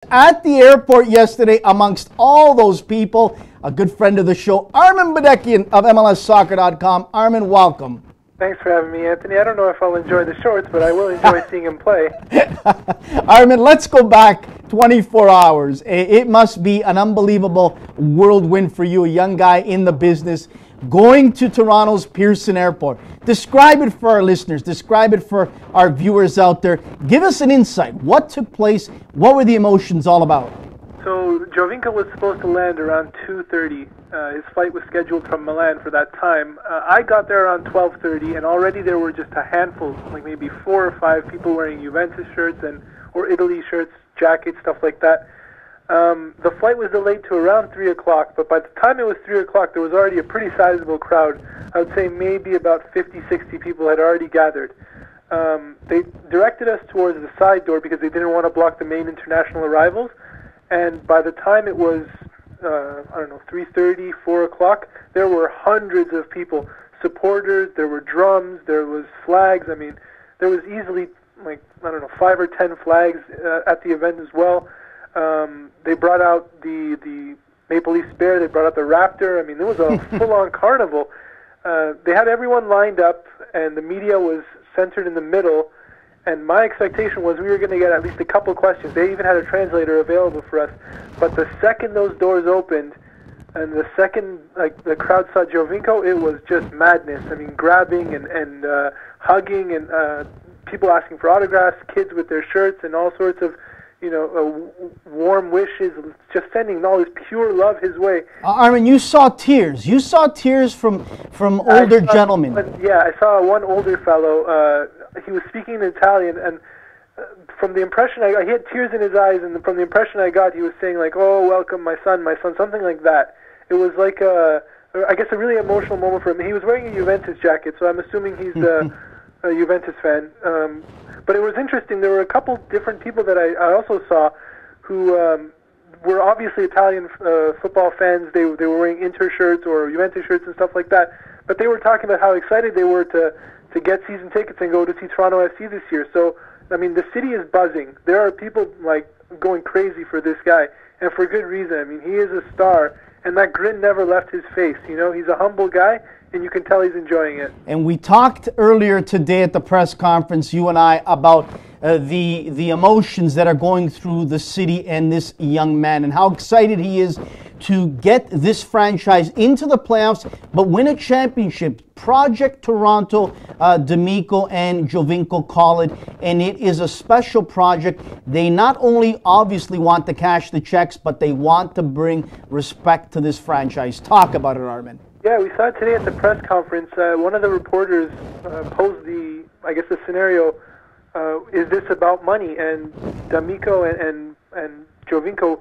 At the airport yesterday, amongst all those people, a good friend of the show, Armen Bedakian of MLSsoccer.com. Armen, welcome. Thanks for having me, Anthony. I don't know if I'll enjoy the shorts, but I will enjoy seeing him play. Armen, let's go back 24 hours. It must be an unbelievable whirlwind for you, a young guy in the business, going to Toronto's Pearson Airport. Describe it for our listeners. Describe it for our viewers out there. Give us an insight. What took place? What were the emotions all about? So Giovinco was supposed to land around 2:30. His flight was scheduled from Milan for that time. I got there around 12:30, and already there were just a handful, like maybe 4 or 5 people wearing Juventus shirts or Italy shirts, jackets, stuff like that. The flight was delayed to around 3 o'clock, but by the time it was 3 o'clock, there was already a pretty sizable crowd. I would say maybe about 50, 60 people had already gathered. They directed us towards the side door because they didn't want to block the main international arrivals. And by the time it was, 3:30, 4 o'clock, there were hundreds of people, supporters, there were drums, there was flags. I mean, there was easily, 5 or 10 flags at the event as well. They brought out the Maple Leaf Bear, they brought out the Raptor. I mean, it was a full-on carnival. They had everyone lined up, and the media was centered in the middle. And my expectation was we were going to get at least a couple questions. They even had a translator available for us. But the second those doors opened, and the second the crowd saw Giovinco, it was just madness. I mean, grabbing and hugging, and people asking for autographs, kids with their shirts, and all sorts of warm wishes, just sending all this pure love his way. Armen, you saw tears. You saw tears from older gentlemen. Yeah, I saw one older fellow. He was speaking in Italian, and from the impression he had tears in his eyes, and from the impression I got, he was saying like, "Oh, welcome, my son," something like that. It was like a really emotional moment for him. He was wearing a Juventus jacket, so I'm assuming he's a Juventus fan. But it was interesting. There were a couple different people that I also saw who were obviously Italian football fans. They were wearing Inter shirts or Juventus shirts and stuff like that. But they were talking about how excited they were to get season tickets and go to see Toronto FC this year. So, I mean, the city is buzzing. There are people going crazy for this guy, and for good reason. I mean, he is a star, and that grin never left his face. You know, he's a humble guy, and you can tell he's enjoying it. And we talked earlier today at the press conference, you and I, about the emotions that are going through the city and this young man, and how excited he is to get this franchise into the playoffs, but win a championship. Project Toronto, D'Amico and Giovinco call it, and it is a special project. They not only obviously want to cash the checks, but they want to bring respect to this franchise. Talk about it, Armen. Yeah, we saw it today at the press conference. One of the reporters posed the scenario, is this about money? And D'Amico and Giovinco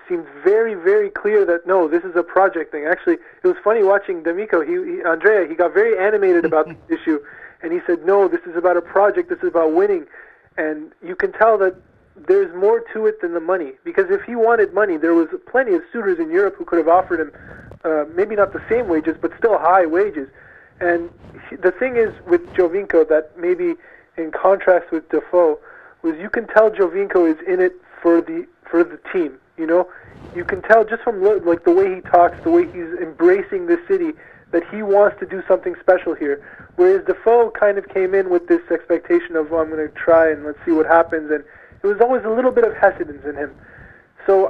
seemed very, very clear that no, this is a project thing. Actually, it was funny watching D'Amico. Andrea, he got very animated about this issue, and he said, no, this is about a project. This is about winning. And you can tell that there's more to it than the money. Because if he wanted money, there was plenty of suitors in Europe who could have offered him maybe not the same wages, but still high wages. And the thing is with Giovinco that maybe in contrast with Defoe was you can tell Giovinco is in it for the team. You know, you can tell just from the way he talks, the way he's embracing the city, that he wants to do something special here. Whereas Defoe kind of came in with this expectation of, I'm going to try and let's see what happens, and it was always a little bit of hesitance in him. So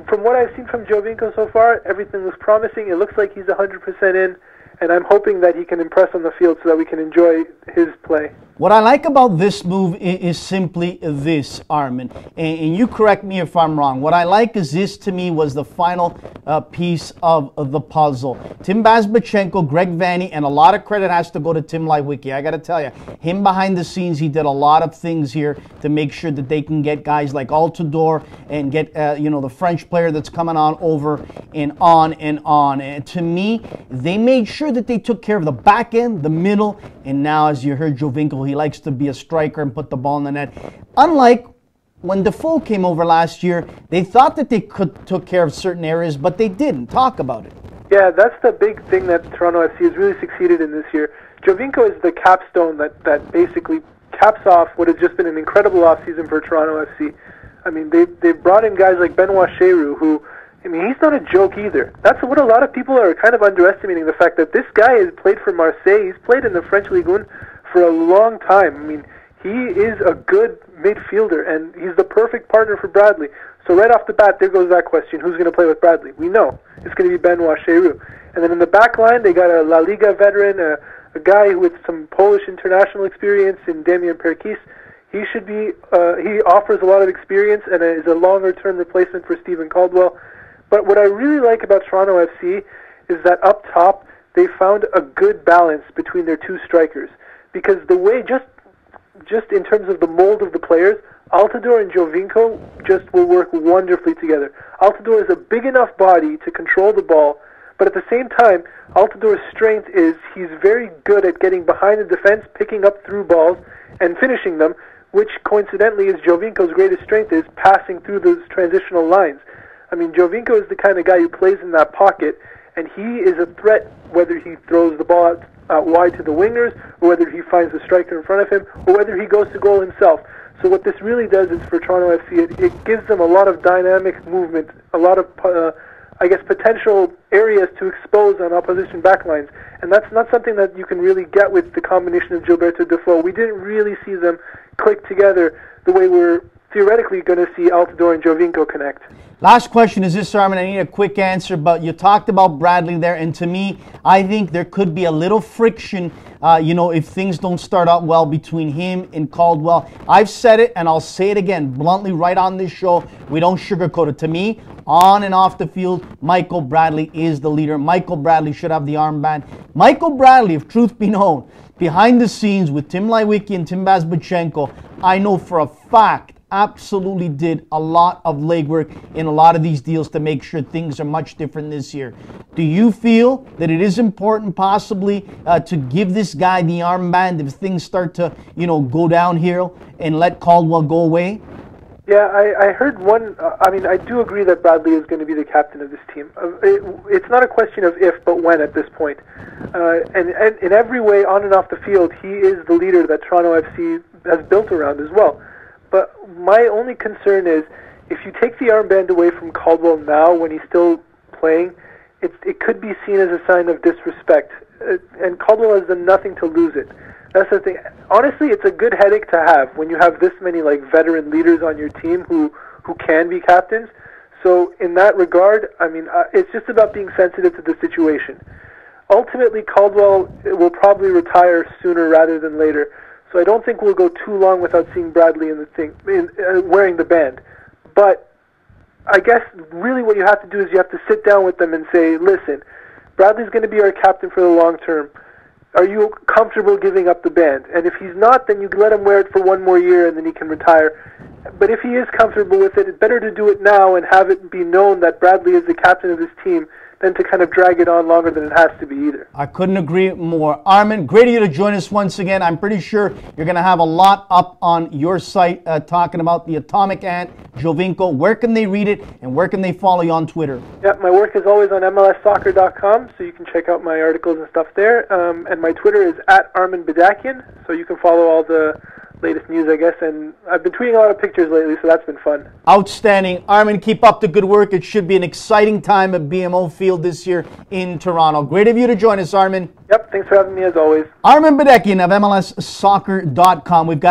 from what I've seen from Giovinco so far, everything looks promising. It looks like he's 100% in, and I'm hoping that he can impress on the field so that we can enjoy his play. What I like about this move is simply this, Armen, and you correct me if I'm wrong. What I like is this, to me, was the final piece of the puzzle. Tim Bazbachenko, Greg Vanny, and a lot of credit has to go to Tim Leiweke. I got to tell you, him behind the scenes, he did a lot of things here to make sure that they can get guys like Altidore and get the French player that's coming on over and on and on. And to me, they made sure that they took care of the back end, the middle, and now, as you heard Giovinco, he likes to be a striker and put the ball in the net. Unlike when Defoe came over last year, they thought that they took care of certain areas, but they didn't. Talk about it. Yeah, that's the big thing that Toronto FC has really succeeded in this year. Giovinco is the capstone that basically caps off what has just been an incredible offseason for Toronto FC. I mean, they brought in guys like Benoit Cheyrou, who, I mean, he's not a joke either. That's what a lot of people are kind of underestimating, the fact that this guy has played for Marseille. He's played in the French Ligue 1 for a long time. I mean, he is a good midfielder, and he's the perfect partner for Bradley. So right off the bat, there goes that question: who's going to play with Bradley? We know it's going to be Benoit Cheyrou. And then in the back line, they got a La Liga veteran, a guy with some Polish international experience in Damien Perkis. He should be. He offers a lot of experience and is a longer-term replacement for Stephen Caldwell. But what I really like about Toronto FC is that up top they found a good balance between their two strikers, because the way just in terms of the mold of the players, Altidore and Giovinco just will work wonderfully together. Altidore is a big enough body to control the ball, but at the same time, Altidore's strength is he's very good at getting behind the defense, picking up through balls, and finishing them, which coincidentally is Giovinco's greatest strength, is passing through those transitional lines. I mean, Giovinco is the kind of guy who plays in that pocket, and he is a threat whether he throws the ball out wide to the wingers, or whether he finds the striker in front of him, or whether he goes to goal himself. So what this really does is, for Toronto FC, it gives them a lot of dynamic movement, a lot of, potential areas to expose on opposition backlines. And that's not something that you can really get with the combination of Gilberto Defoe. We didn't really see them click together the way we're theoretically going to see Altidore and Giovinco connect. Last question is this, Armen. I need a quick answer, but you talked about Bradley there, and to me, I think there could be a little friction, if things don't start out well between him and Caldwell. I've said it, and I'll say it again, bluntly, right on this show. We don't sugarcoat it. To me, on and off the field, Michael Bradley is the leader. Michael Bradley should have the armband. Michael Bradley, if truth be known, behind the scenes with Tim Lajwicki and Tim Bazbachenko, I know for a fact, absolutely did a lot of legwork in a lot of these deals to make sure things are much different this year. Do you feel that it is important possibly to give this guy the armband if things start to, go downhill, and let Caldwell go away? Yeah, I heard one. I do agree that Bradley is going to be the captain of this team. It's not a question of if, but when at this point. And in every way, on and off the field, he is the leader that Toronto FC has built around as well. But my only concern is, if you take the armband away from Caldwell now when he's still playing, it could be seen as a sign of disrespect. And Caldwell has done nothing to lose it. That's the thing. Honestly, it's a good headache to have when you have this many veteran leaders on your team who can be captains. So in that regard, it's just about being sensitive to the situation. Ultimately, Caldwell will probably retire sooner rather than later. So I don't think we'll go too long without seeing Bradley wearing the band. But I guess really what you have to do is you have to sit down with them and say, listen, Bradley's going to be our captain for the long term. Are you comfortable giving up the band? And if he's not, then you let him wear it for one more year and then he can retire. But if he is comfortable with it, it's better to do it now and have it be known that Bradley is the captain of this team than to kind of drag it on longer than it has to be either. I couldn't agree more. Armen, great of you to join us once again. I'm pretty sure you're going to have a lot up on your site talking about the Atomic Ant, Giovinco. Where can they read it, and where can they follow you on Twitter? Yeah, my work is always on MLSsoccer.com, so you can check out my articles and stuff there. And my Twitter is @Armen Bedakian, so you can follow all the latest news, I guess, and I've been tweeting a lot of pictures lately, so that's been fun. Outstanding. Armen, keep up the good work. It should be an exciting time at BMO Field this year in Toronto. Great of you to join us, Armen. Yep, thanks for having me as always. Armen Bedakian of MLSsoccer.com. We've got